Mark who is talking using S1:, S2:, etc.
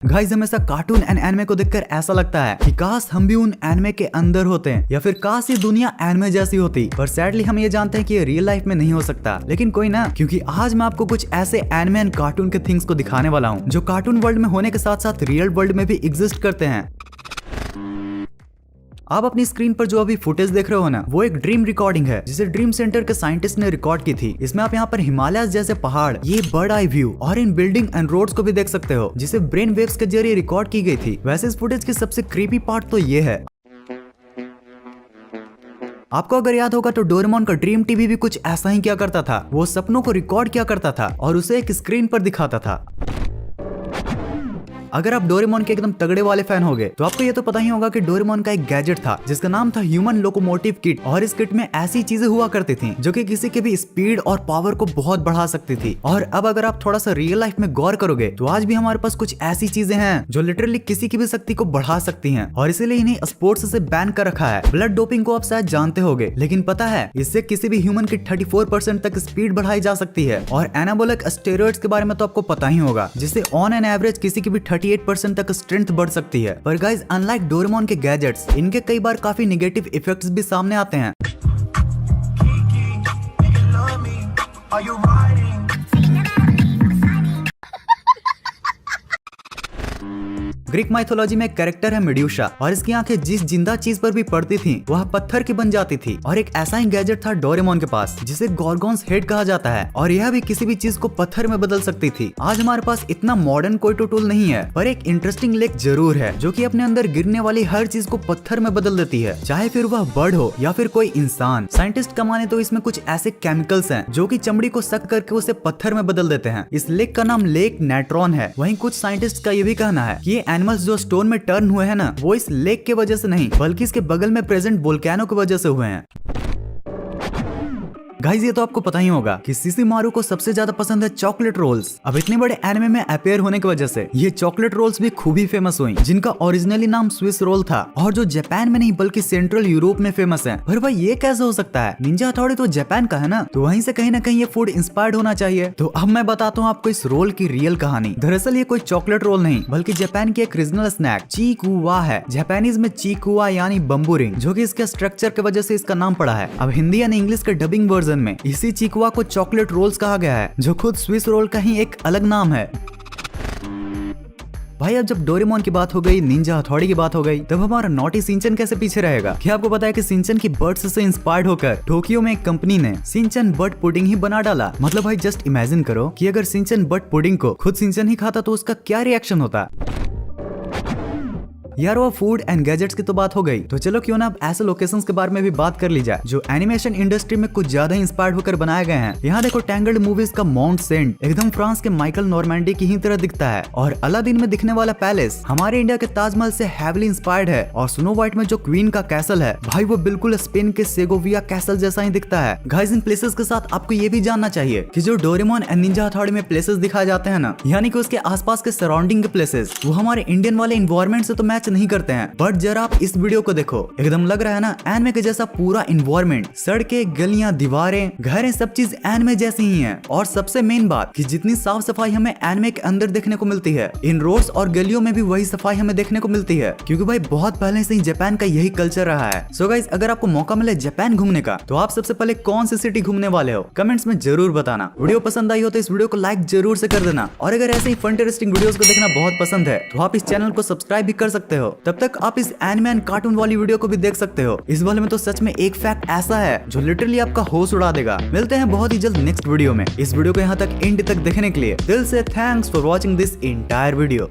S1: Guys हमेशा cartoon and anime को देखकर ऐसा लगता है कि काश हम भी उन एनिमे के अंदर होते हैं या फिर काश ये दुनिया एनिमे जैसी होती। पर सैडली हम ये जानते हैं कि ये रियल लाइफ में नहीं हो सकता, लेकिन कोई ना, क्योंकि आज मैं आपको कुछ ऐसे एनिमे एंड कार्टून के थिंग्स को दिखाने वाला हूँ जो कार्टून वर्ल्ड में होने के साथ साथ रियल वर्ल्ड में भी एग्जिस्ट करते हैं। आप अपनी स्क्रीन पर जो अभी फुटेज देख रहे हो ना, वो एक ड्रीम रिकॉर्डिंग है जिसे ड्रीम सेंटर के साइंटिस्ट ने रिकॉर्ड की थी। इसमें आप यहाँ पर हिमालय जैसे पहाड़, ये बर्ड आई व्यू और इन बिल्डिंग एंड रोड्स को भी देख सकते हो जिसे ब्रेन वेव्स के जरिए रिकॉर्ड की गई थी। वैसे इस फुटेज की सबसे क्रीपी पार्ट तो ये है। आपको अगर याद होगा तो डोरेमोन का ड्रीम टीवी भी कुछ ऐसा ही किया करता था। वो सपनों को रिकॉर्ड किया करता था और उसे एक स्क्रीन पर दिखाता था। अगर आप डोरेमोन के एकदम तगड़े वाले फैन होगे तो आपको ये तो पता ही होगा कि डोरेमोन का एक गैजेट था जिसका नाम था ह्यूमन लोकोमोटिव किट, और इस किट में ऐसी चीजें हुआ करती थी जो कि किसी के भी स्पीड और पावर को बहुत बढ़ा सकती थी। और अब अगर आप थोड़ा सा रियल लाइफ में गौर करोगे तो आज भी हमारे पास कुछ ऐसी चीजें हैं जो लिटरली किसी की भी शक्ति को बढ़ा सकती हैं, और इसीलिए इन्हें स्पोर्ट्स से बैन कर रखा है। ब्लड डोपिंग को आप शायद जानते होगे, लेकिन पता है इससे किसी भी ह्यूमन की 34% तक स्पीड बढ़ाई जा सकती है। और एनाबोलिक स्टेरॉइड्स के बारे में तो आपको पता ही होगा, जिससे ऑन एन एवरेज किसी की भी 38% तक स्ट्रेंथ बढ़ सकती है। पर गाइस अनलाइक डोरेमोन के गैजेट्स, इनके कई बार काफी नेगेटिव इफेक्ट्स भी सामने आते हैं। ग्रीक माइथोलॉजी में एक कैरेक्टर है मेड्यूसा, और इसकी आंखें जिस जिंदा चीज पर भी पड़ती थी वह पत्थर की बन जाती थी। और एक ऐसा ही गैजेट था डोरेमोन के पास जिसे गॉर्गोन्स हेड कहा जाता है, और यह भी किसी भी चीज को पत्थर में बदल सकती थी। आज हमारे पास इतना मॉडर्न कोई तो टूल नहीं है, पर एक इंटरेस्टिंग लेक जरूर है जो कि अपने अंदर गिरने वाली हर चीज को पत्थर में बदल देती है, चाहे फिर वह बर्ड हो या फिर कोई इंसान। साइंटिस्ट का माने तो इसमें कुछ ऐसे केमिकल्स हैं जो कि चमड़ी को सक करके उसे पत्थर में बदल देते हैं। इस लेक का नाम लेक नेट्रॉन है। वहीं कुछ साइंटिस्ट का ये भी कहना है कि ये एनिमल्स जो स्टोन में टर्न हुए हैं ना, वो इस लेक के वजह से नहीं बल्कि इसके बगल में प्रेजेंट वोल्केनो की वजह से हुए हैं। गाइस ये तो आपको पता ही होगा कि सिसिमारू को सबसे ज्यादा पसंद है चॉकलेट रोल्स। अब इतने बड़े एनिमे में अपीयर होने की वजह से ये चॉकलेट रोल्स भी खूब ही फेमस हुई, जिनका ओरिजिनली नाम स्विस रोल था और जो जापान में नहीं बल्कि सेंट्रल यूरोप में फेमस है। पर भाई ये कैसे हो सकता है? निंजा हथौड़ी तो जापान का है ना, तो वहीं से कहीं ना कहीं ये फूड इंस्पायर्ड होना चाहिए। तो अब मैं बताता हूँ आपको इस रोल की रियल कहानी। दरअसल ये कोई चॉकलेट रोल नहीं बल्कि जापान की एक रीजनल स्नैक चीकुआ है। जापानीज में चीकुआ यानी बम्बू रिंग, जो कि इसके स्ट्रक्चर की वजह से इसका नाम पड़ा है। अब हिंदी यानी इंग्लिश के डबिंग वर्जन में इसी चीकुआ को चॉकलेट रोल्स कहा गया है, जो खुद स्विस रोल का ही एक अलग नाम है। भाई अब जब डोरेमोन की बात हो गई, निंजा हथौड़ी की बात हो गई, तब हमारा नॉटी सिंचन कैसे पीछे रहेगा? क्या आपको पता है कि सिंचन की बर्ड्स से इंस्पायर्ड होकर टोक्यो में एक कंपनी ने सिंचन बर्ड पुडिंग ही बना डाला। मतलब भाई जस्ट इमेजिन करो कि अगर सिंचन बर्ड पुडिंग को खुद सिंचन ही खाता तो उसका क्या रिएक्शन होता। यार वो फूड एंड गैजेट्स की तो बात हो गई, तो चलो क्यों ना अब ऐसे लोकेशंस के बारे में भी बात कर ली जाए जो एनिमेशन इंडस्ट्री में कुछ ज्यादा इंस्पायर्ड होकर बनाए गए हैं। यहाँ देखो टैंगल्ड मूवीज का माउंट सेंट एकदम फ्रांस के माइकल नॉर्मैंडी की ही तरह दिखता है, और अलादीन में दिखने वाला पैलेस हमारे इंडिया के ताजमहल से हैवीली इंस्पायर्ड है, और स्नो व्हाइट में जो क्वीन का कैसल है भाई वो बिल्कुल स्पेन के सेगोविया कैसल जैसा ही दिखता है। गाइस इन प्लेसेस के साथ आपको ये भी जानना चाहिए कि जो डोरेमोन एंड निंजा हथौड़ी में प्लेसेस दिखाए जाते हैं ना, यानी कि उसके आसपास के सराउंडिंग के प्लेसेस, वो हमारे इंडियन वाले इन्वायरमेंट से तो मैच नहीं करते हैं। बट जरा आप इस वीडियो को देखो, एकदम लग रहा है ना एनिमे के जैसा पूरा इन्वायरमेंट, सड़कें, गलियां, दीवारें, घरें, सब चीज एनिमे जैसी ही हैं। और सबसे मेन बात कि जितनी साफ सफाई हमें एनिमे के अंदर देखने को मिलती है, इन रोड्स और गलियों में भी वही सफाई हमें देखने को मिलती है, क्योंकि भाई बहुत पहले से ही जापान का यही कल्चर रहा है। सो गाइस अगर आपको मौका मिले जापान घूमने का, तो आप सबसे पहले कौन सी सिटी घूमने वाले हो कमेंट्स में जरूर बताना। वीडियो पसंद आई हो तो इस वीडियो को लाइक जरूर से कर देना, और अगर ऐसे ही फन इंटरेस्टिंग वीडियोस को देखना बहुत पसंद है तो आप इस चैनल को सब्सक्राइब भी कर सकते हो। तब तक आप इस एनिमे एंड कार्टून वाली वीडियो को भी देख सकते हो। इस वाले में तो सच में एक फैक्ट ऐसा है जो लिटरली आपका होश उड़ा देगा। मिलते हैं बहुत ही जल्द नेक्स्ट वीडियो में। इस वीडियो को यहाँ तक एंड तक देखने के लिए दिल से thanks for watching this entire video.